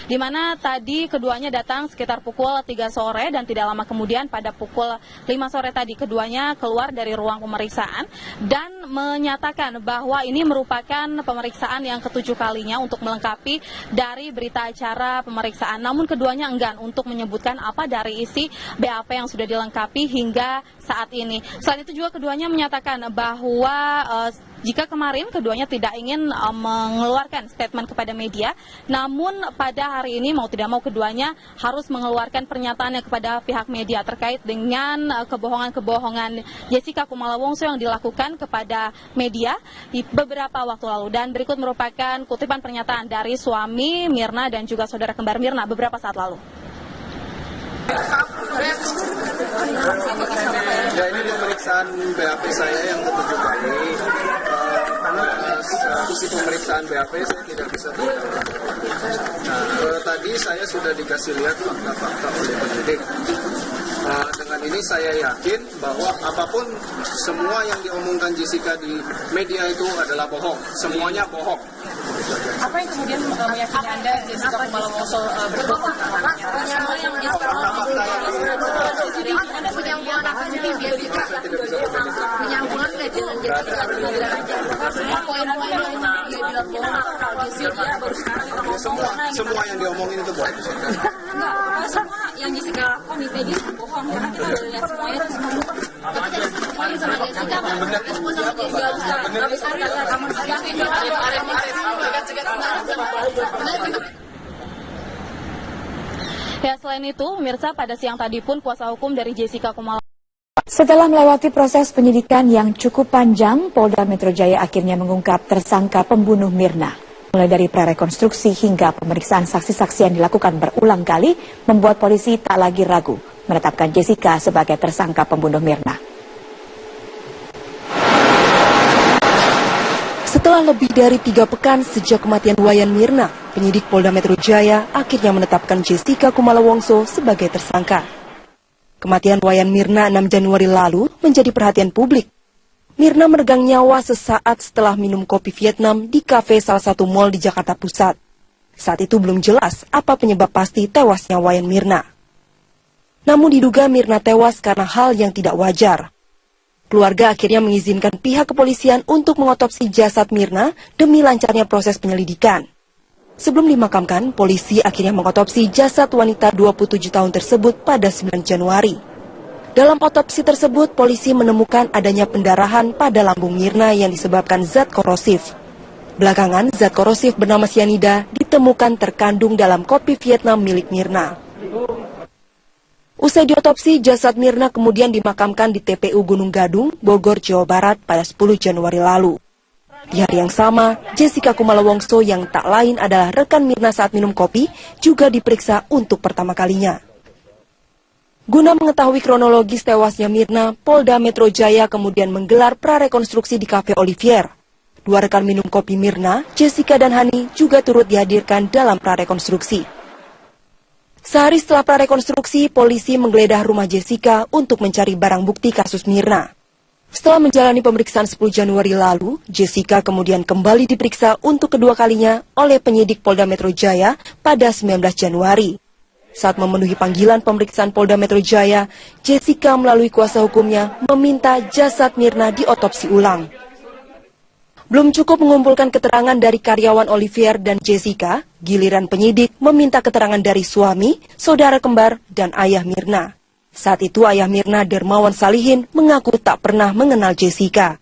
di mana tadi keduanya datang sekitar pukul 3 sore dan tidak lama kemudian pada pukul 5 sore tadi keduanya keluar dari ruang pemeriksaan dan menyatakan bahwa ini merupakan pemeriksaan yang ketujuh kalinya untuk melengkapi dari berita acara pemeriksaan. Namun keduanya enggan untuk menyebutkan apa dari isi BAP yang sudah dilengkapi hingga saat ini. Selain itu juga keduanya menyatakan bahwa jika kemarin keduanya tidak ingin mengeluarkan statement kepada media, namun pada hari ini mau tidak mau keduanya harus mengeluarkan pernyataannya kepada pihak media terkait dengan kebohongan-kebohongan Jessica Kumala Wongso yang dilakukan kepada media di beberapa waktu lalu. Dan berikut merupakan kutipan pernyataan dari suami Mirna dan juga saudara kembar Mirna beberapa saat lalu. Ya, ini pemeriksaan BAP saya yang ketujuh kali. Isi pemeriksaan BAP saya tidak bisa beritahu. Nah, tadi saya sudah dikasih lihat fakta-fakta oleh penyidik. Dengan ini saya yakin bahwa apapun semua yang diomongkan Jessica di media itu adalah bohong. Semuanya bohong. Apa yang kemudian meyakini Anda Jessica Kumala Wongso berbohong? Jadi Anda punya hubungan apa dengan Jessica? Punya hubungan dengan Jessica? Semua poin-poin yang dia bilang bohong, Jessica baru sekarang semua yang diomongin itu bohong. Enggak, semua yang Jessica lakukan di media itu bohong. Karena kita udah lihat semuanya itu semua bohong. Semuanya sama Jessica, semua sama Jessica. Tapi sekarang kamu Ya, selain itu, pemirsa, pada siang tadi pun kuasa hukum dari Jessica Kumala. Setelah melewati proses penyidikan yang cukup panjang, Polda Metro Jaya akhirnya mengungkap tersangka pembunuh Mirna. Mulai dari prarekonstruksi hingga pemeriksaan saksi-saksi yang dilakukan berulang kali, membuat polisi tak lagi ragu menetapkan Jessica sebagai tersangka pembunuh Mirna. Setelah lebih dari 3 pekan sejak kematian Wayan Mirna, penyidik Polda Metro Jaya akhirnya menetapkan Jessica Kumala Wongso sebagai tersangka. Kematian Wayan Mirna 6 Januari lalu menjadi perhatian publik. Mirna meregang nyawa sesaat setelah minum kopi Vietnam di kafe salah satu mal di Jakarta Pusat. Saat itu belum jelas apa penyebab pasti tewasnya Wayan Mirna. Namun diduga Mirna tewas karena hal yang tidak wajar. Keluarga akhirnya mengizinkan pihak kepolisian untuk mengotopsi jasad Mirna demi lancarnya proses penyelidikan. Sebelum dimakamkan, polisi akhirnya mengotopsi jasad wanita 27 tahun tersebut pada 9 Januari. Dalam otopsi tersebut, polisi menemukan adanya pendarahan pada lambung Mirna yang disebabkan zat korosif. Belakangan, zat korosif bernama sianida ditemukan terkandung dalam kopi Vietnam milik Mirna. Usai diotopsi, jasad Mirna kemudian dimakamkan di TPU Gunung Gadung, Bogor, Jawa Barat pada 10 Januari lalu. Di hari yang sama, Jessica Kumala Wongso yang tak lain adalah rekan Mirna saat minum kopi juga diperiksa untuk pertama kalinya. Guna mengetahui kronologis tewasnya Mirna, Polda Metro Jaya kemudian menggelar prarekonstruksi di Cafe Olivier. 2 rekan minum kopi Mirna, Jessica dan Hani juga turut dihadirkan dalam prarekonstruksi. Sehari setelah prarekonstruksi, polisi menggeledah rumah Jessica untuk mencari barang bukti kasus Mirna. Setelah menjalani pemeriksaan 10 Januari lalu, Jessica kemudian kembali diperiksa untuk kedua kalinya oleh penyidik Polda Metro Jaya pada 19 Januari. Saat memenuhi panggilan pemeriksaan Polda Metro Jaya, Jessica melalui kuasa hukumnya meminta jasad Mirna diotopsi ulang. Belum cukup mengumpulkan keterangan dari karyawan Olivier dan Jessica, giliran penyidik meminta keterangan dari suami, saudara kembar, dan ayah Mirna. Saat itu ayah Mirna, Dermawan Salihin, mengaku tak pernah mengenal Jessica.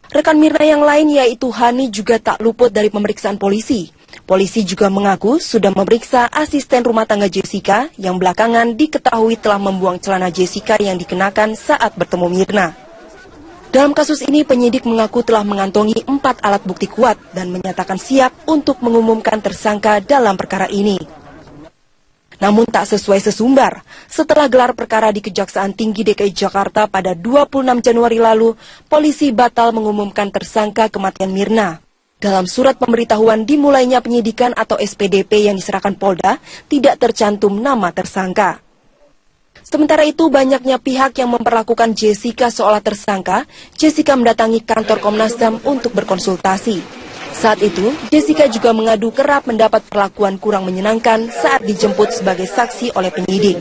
Rekan Mirna yang lain yaitu Hani juga tak luput dari pemeriksaan polisi. Polisi juga mengaku sudah memeriksa asisten rumah tangga Jessica yang belakangan diketahui telah membuang celana Jessica yang dikenakan saat bertemu Mirna. Dalam kasus ini, penyidik mengaku telah mengantongi 4 alat bukti kuat dan menyatakan siap untuk mengumumkan tersangka dalam perkara ini. Namun tak sesuai sesumbar, setelah gelar perkara di Kejaksaan Tinggi DKI Jakarta pada 26 Januari lalu, polisi batal mengumumkan tersangka kematian Mirna. Dalam surat pemberitahuan dimulainya penyidikan atau SPDP yang diserahkan Polda, tidak tercantum nama tersangka. Sementara itu, banyaknya pihak yang memperlakukan Jessica seolah tersangka. Jessica mendatangi kantor Komnas HAM untuk berkonsultasi. Saat itu, Jessica juga mengadu kerap mendapat perlakuan kurang menyenangkan saat dijemput sebagai saksi oleh penyidik.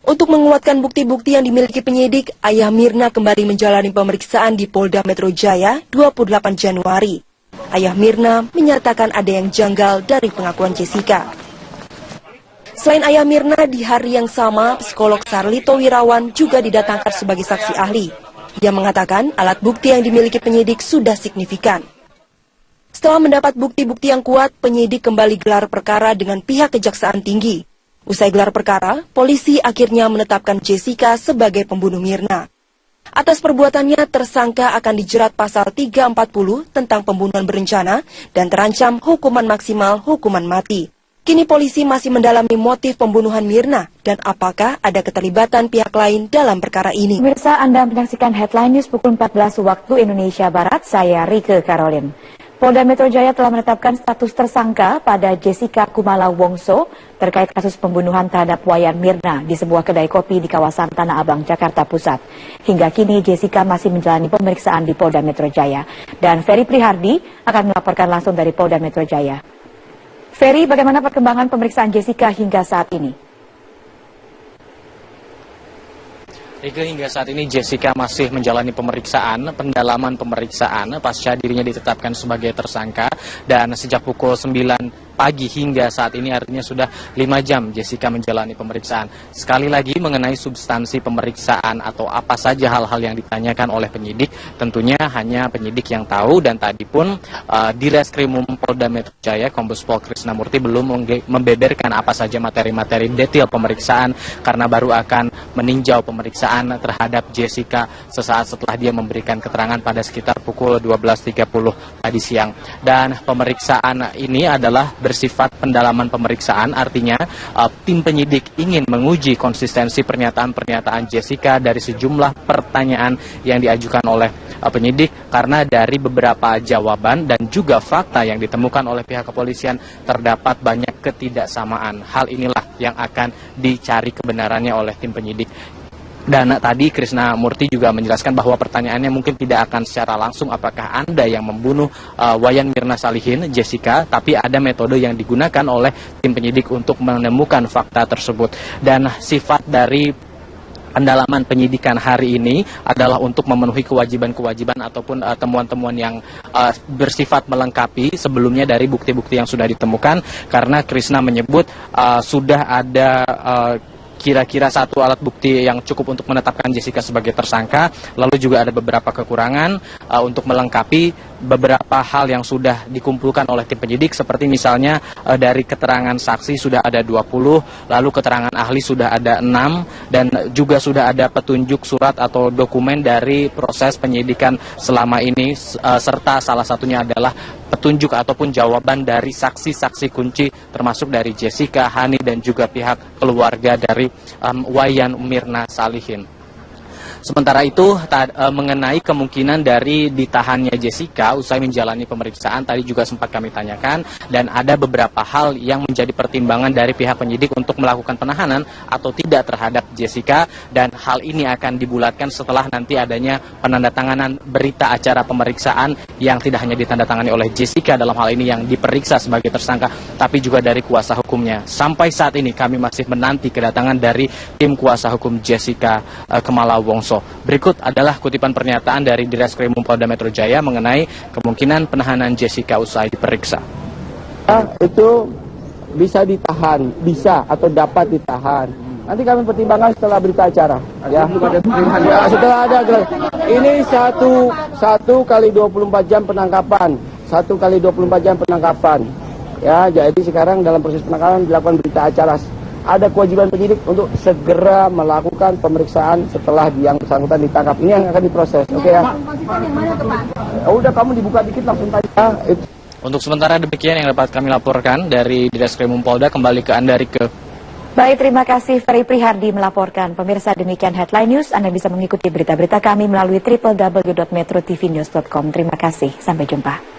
Untuk menguatkan bukti-bukti yang dimiliki penyidik, ayah Mirna kembali menjalani pemeriksaan di Polda Metro Jaya 28 Januari. Ayah Mirna menyatakan ada yang janggal dari pengakuan Jessica. Selain ayah Mirna, di hari yang sama, psikolog Sarlito Wirawan juga didatangkan sebagai saksi ahli. Ia mengatakan alat bukti yang dimiliki penyidik sudah signifikan. Setelah mendapat bukti-bukti yang kuat, penyidik kembali gelar perkara dengan pihak Kejaksaan Tinggi. Usai gelar perkara, polisi akhirnya menetapkan Jessica sebagai pembunuh Mirna. Atas perbuatannya, tersangka akan dijerat pasal 340 tentang pembunuhan berencana dan terancam hukuman maksimal hukuman mati. Kini polisi masih mendalami motif pembunuhan Mirna dan apakah ada keterlibatan pihak lain dalam perkara ini. Pemirsa, Anda menyaksikan Headline News pukul 14 waktu Indonesia Barat. Saya Rike Caroline. Polda Metro Jaya telah menetapkan status tersangka pada Jessica Kumala Wongso terkait kasus pembunuhan terhadap Wayan Mirna di sebuah kedai kopi di kawasan Tanah Abang, Jakarta Pusat. Hingga kini Jessica masih menjalani pemeriksaan di Polda Metro Jaya. Dan Ferry Prihardi akan melaporkan langsung dari Polda Metro Jaya. Ferry, bagaimana perkembangan pemeriksaan Jessica hingga saat ini? Hingga saat ini Jessica masih menjalani pendalaman pemeriksaan pasca dirinya ditetapkan sebagai tersangka, dan sejak pukul 9 pagi hingga saat ini artinya sudah 5 jam Jessica menjalani pemeriksaan. Sekali lagi mengenai substansi pemeriksaan atau apa saja hal-hal yang ditanyakan oleh penyidik, tentunya hanya penyidik yang tahu, dan tadi pun di Reskrimum Polda Metro Jaya Kombes Pol Krisnamurti belum membeberkan apa saja materi-materi detail pemeriksaan karena baru akan meninjau pemeriksaan terhadap Jessica sesaat setelah dia memberikan keterangan pada sekitar pukul 12.30 tadi siang. Dan pemeriksaan ini adalah bersifat pendalaman pemeriksaan, artinya tim penyidik ingin menguji konsistensi pernyataan-pernyataan Jessica dari sejumlah pertanyaan yang diajukan oleh penyidik, karena dari beberapa jawaban dan juga fakta yang ditemukan oleh pihak kepolisian terdapat banyak ketidaksamaan. Hal inilah yang akan dicari kebenarannya oleh tim penyidik. Dan tadi Krisnamurti juga menjelaskan bahwa pertanyaannya mungkin tidak akan secara langsung apakah Anda yang membunuh Wayan Mirna Salihin, Jessica, tapi ada metode yang digunakan oleh tim penyidik untuk menemukan fakta tersebut. Dan sifat dari pendalaman penyidikan hari ini adalah untuk memenuhi kewajiban-kewajiban ataupun temuan-temuan yang bersifat melengkapi sebelumnya dari bukti-bukti yang sudah ditemukan, karena Krisna menyebut sudah ada kira-kira satu alat bukti yang cukup untuk menetapkan Jessica sebagai tersangka, lalu juga ada beberapa kekurangan untuk melengkapi beberapa hal yang sudah dikumpulkan oleh tim penyidik, seperti misalnya dari keterangan saksi sudah ada 20, lalu keterangan ahli sudah ada 6, dan juga sudah ada petunjuk surat atau dokumen dari proses penyidikan selama ini, serta salah satunya adalah petunjuk ataupun jawaban dari saksi-saksi kunci termasuk dari Jessica, Hani, dan juga pihak keluarga dari Wayan Mirna Salihin. Sementara itu, mengenai kemungkinan dari ditahannya Jessica usai menjalani pemeriksaan, tadi juga sempat kami tanyakan, dan ada beberapa hal yang menjadi pertimbangan dari pihak penyidik untuk melakukan penahanan atau tidak terhadap Jessica, dan hal ini akan dibulatkan setelah nanti adanya penandatanganan berita acara pemeriksaan yang tidak hanya ditandatangani oleh Jessica dalam hal ini yang diperiksa sebagai tersangka, tapi juga dari kuasa hukumnya. Sampai saat ini kami masih menanti kedatangan dari tim kuasa hukum Jessica Kumala Wongso. Berikut adalah kutipan pernyataan dari Direskrimum Polda Metro Jaya mengenai kemungkinan penahanan Jessica usai diperiksa. Itu bisa ditahan, bisa atau dapat ditahan. Nanti kami pertimbangkan setelah berita acara. Ya, setelah ada ini satu kali 24 jam penangkapan, 1 kali 24 jam penangkapan. Ya, jadi sekarang dalam proses penangkapan dilakukan berita acara. Ada kewajiban penyidik untuk segera melakukan pemeriksaan setelah yang bersangkutan ditangkap. Ini yang akan diproses, oke ya? Udah, kamu dibuka dikit langsung tanya. Untuk sementara demikian yang dapat kami laporkan dari Direskrimum Polda. Kembali ke Anda, Rike. Baik, terima kasih Ferry Prihardi melaporkan. Pemirsa, demikian Headline News. Anda bisa mengikuti berita-berita kami melalui www.metrotvnews.com. Terima kasih, sampai jumpa.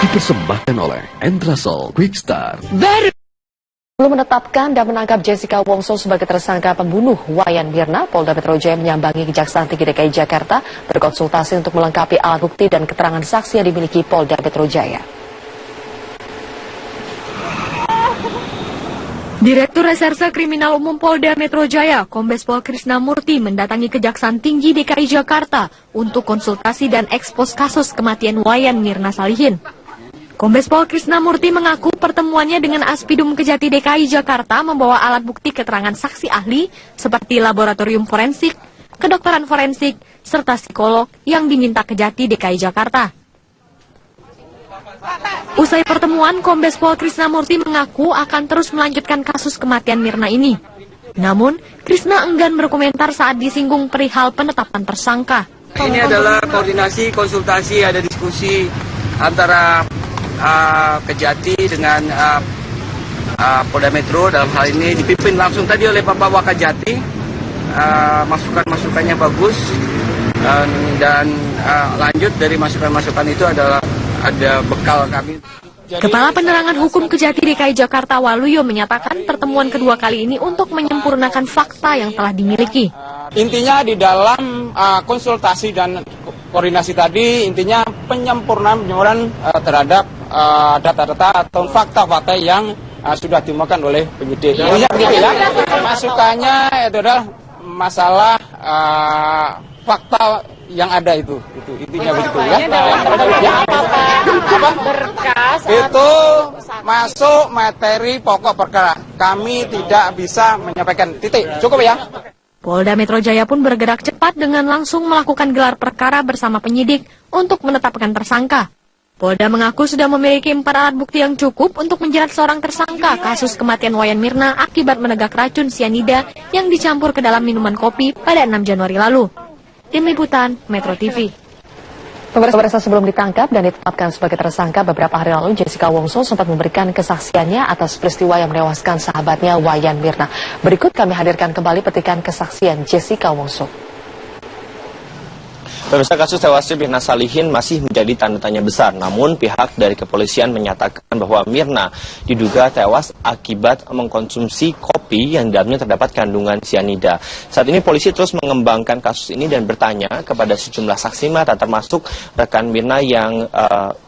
Dipersembahkan oleh Entrasol Quick Start. Belum menetapkan dan menangkap Jessica Wongso sebagai tersangka pembunuh Wayan Mirna, Polda Metro Jaya menyambangi Kejaksaan Tinggi DKI Jakarta berkonsultasi untuk melengkapi alat bukti dan keterangan saksi yang dimiliki Polda Metro Jaya. Direktur Reserse Kriminal Umum Polda Metro Jaya, Kombes Pol Krisnamurti mendatangi Kejaksaan Tinggi DKI Jakarta untuk konsultasi dan ekspos kasus kematian Wayan Mirna Salihin. Kombes Pol Krisnamurti mengaku pertemuannya dengan Aspidum Kejati DKI Jakarta membawa alat bukti keterangan saksi ahli seperti laboratorium forensik, kedokteran forensik, serta psikolog yang diminta Kejati DKI Jakarta. Usai pertemuan, Kombes Pol Krisnamurti mengaku akan terus melanjutkan kasus kematian Mirna ini. Namun, Krisna enggan berkomentar saat disinggung perihal penetapan tersangka. Ini adalah koordinasi, konsultasi, ada diskusi antara Kejati dengan Polda Metro. Dalam hal ini dipimpin langsung tadi oleh Bapak Wakajati. Masukan-masukannya bagus dan lanjut dari masukan-masukan itu adalah ada bekal kami. Kepala Penerangan Hukum Kejati DKI Jakarta Waluyo menyatakan pertemuan kedua kali ini untuk menyempurnakan fakta yang telah dimiliki. Intinya di dalam konsultasi dan koordinasi tadi, intinya penyempurnaan terhadap data-data atau fakta-fakta yang sudah ditemukan oleh penyidik. Intinya begitu ya. Masukannya itu adalah masalah fakta yang ada itu intinya begitu ya. Berkas itu masuk materi pokok perkara. Kami tidak bisa menyampaikan titik. Cukup ya. Polda Metro Jaya pun bergerak cepat dengan langsung melakukan gelar perkara bersama penyidik untuk menetapkan tersangka. Polda mengaku sudah memiliki 4 alat bukti yang cukup untuk menjerat seorang tersangka kasus kematian Wayan Mirna akibat menegak racun sianida yang dicampur ke dalam minuman kopi pada 6 Januari lalu. Tim Liputan Metro TV. Pemirsa, sebelum ditangkap dan ditetapkan sebagai tersangka beberapa hari lalu, Jessica Wongso sempat memberikan kesaksiannya atas peristiwa yang menewaskan sahabatnya Wayan Mirna. Berikut kami hadirkan kembali petikan kesaksian Jessica Wongso. Pemirsa, kasus tewasnya Mirna Salihin masih menjadi tanda tanya besar. Namun pihak dari kepolisian menyatakan bahwa Mirna diduga tewas akibat mengkonsumsi kopi yang dalamnya terdapat kandungan sianida. Saat ini polisi terus mengembangkan kasus ini dan bertanya kepada sejumlah saksi mata termasuk rekan Mirna yang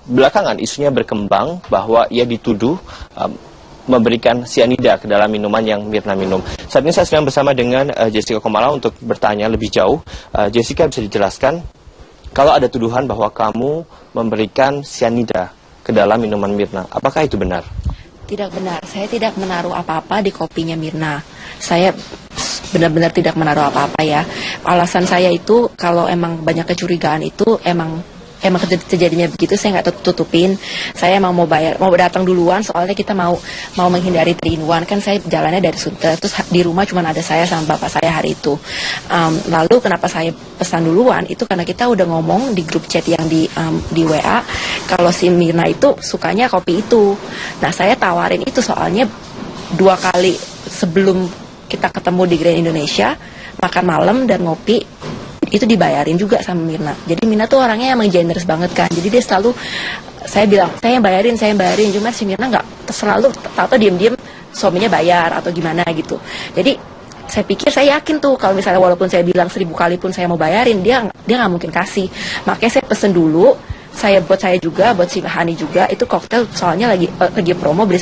belakangan isunya berkembang bahwa ia dituduh memberikan sianida ke dalam minuman yang Mirna minum. Saat ini saya sedang bersama dengan Jessica Kumala untuk bertanya lebih jauh. Jessica, bisa dijelaskan kalau ada tuduhan bahwa kamu memberikan sianida ke dalam minuman Mirna, apakah itu benar? Tidak benar, saya tidak menaruh apa-apa di kopinya Mirna. Saya benar-benar tidak menaruh apa-apa ya. Alasan saya itu kalau emang banyak kecurigaan itu emang terjadinya begitu, saya nggak tutupin. Saya emang mau datang duluan, soalnya kita mau menghindari 3-in-1 kan. Saya jalannya dari Sunter, terus di rumah cuma ada saya sama bapak saya hari itu. Lalu kenapa saya pesan duluan itu karena kita udah ngomong di grup chat yang di WA kalau si Mirna itu sukanya kopi itu. Nah, saya tawarin itu soalnya 2 kali sebelum kita ketemu di Grand Indonesia makan malam dan ngopi itu dibayarin juga sama Mirna. Jadi Mirna tuh orangnya emang generous banget kan. Jadi dia selalu, saya bilang, saya yang bayarin. Cuma si Mirna nggak selalu, tahu diem-diem suaminya bayar atau gimana gitu. Jadi saya pikir, saya yakin tuh kalau misalnya walaupun saya bilang 1000 kali pun saya mau bayarin, dia nggak mungkin kasih. Makanya saya pesen dulu, buat saya juga, buat si Hani juga, itu koktail soalnya lagi promo beli